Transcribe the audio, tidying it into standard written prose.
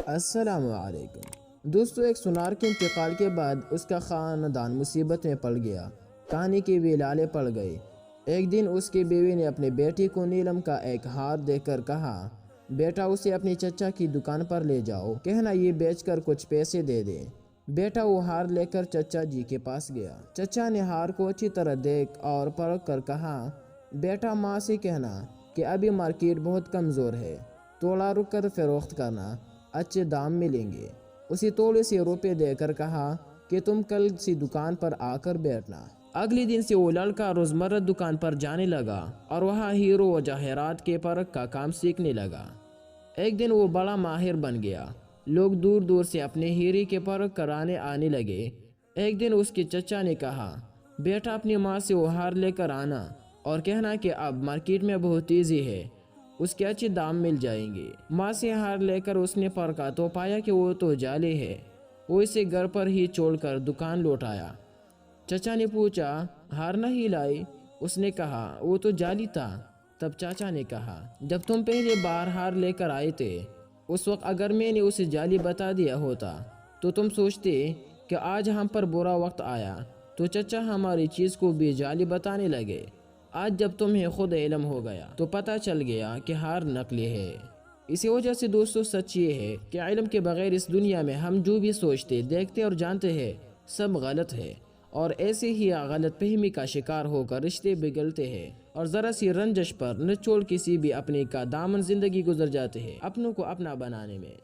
السلام علیکم دوستو، ایک سونار کے انتقال کے بعد اس کا خاندان مصیبت میں پڑ گیا۔ کہانی کے بھی لالے پڑ گئے۔ ایک دن اس کی بیوی نے اپنے بیٹی کو نیلم کا ایک ہار دے کر کہا، بیٹا اسے اپنی چچا کی دکان پر لے جاؤ، کہنا یہ بیچ کر کچھ پیسے دے دے۔ بیٹا وہ ہار لے کر چچا جی کے پاس گیا۔ چچا نے ہار کو اچھی طرح دیکھ اور پرکھ کر کہا، بیٹا ماں سے کہنا کہ ابھی مارکیٹ بہت کمزور ہے، تھوڑا رک کر فروخت کرنا، اچھے دام ملیں گے۔ اسی تھوڑے سے روپے دے کر کہا کہ تم کل سی دکان پر آ کر بیٹھنا۔ اگلے دن سے وہ لڑکا روزمرہ دکان پر جانے لگا اور وہاں ہیرو و جواہرات کے پرکھ کا کام سیکھنے لگا۔ ایک دن وہ بڑا ماہر بن گیا۔ لوگ دور دور سے اپنے ہیرے کے پرکھ کرانے آنے لگے۔ ایک دن اس کے چچا نے کہا، بیٹا اپنی ماں سے وہ ہار لے کر آنا اور کہنا کہ اب مارکیٹ میں بہت تیزی ہے، اس کے اچھے دام مل جائیں گے۔ ماں سے ہار لے کر اس نے پرکھا تو پایا کہ وہ تو جعلی ہے۔ وہ اسے گھر پر ہی چھوڑ کر دکان لوٹ آیا۔ چچا نے پوچھا، ہار نہیں لائی؟ اس نے کہا، وہ تو جعلی تھا۔ تب چاچا نے کہا، جب تم پہلے بار ہار لے کر آئے تھے اس وقت اگر میں نے اسے جعلی بتا دیا ہوتا تو تم سوچتے کہ آج ہم پر برا وقت آیا تو چچا ہماری چیز کو بھی جعلی بتانے لگے۔ آج جب تمہیں خود علم ہو گیا تو پتہ چل گیا کہ ہار نقلی ہے۔ اسی وجہ سے دوستو، سچ یہ ہے کہ علم کے بغیر اس دنیا میں ہم جو بھی سوچتے، دیکھتے اور جانتے ہیں سب غلط ہے، اور ایسے ہی غلط فہمی کا شکار ہو کر رشتے بگڑتے ہیں اور ذرا سی رنجش پر نچوڑ کسی بھی اپنے کا دامن زندگی گزر جاتے ہیں اپنوں کو اپنا بنانے میں۔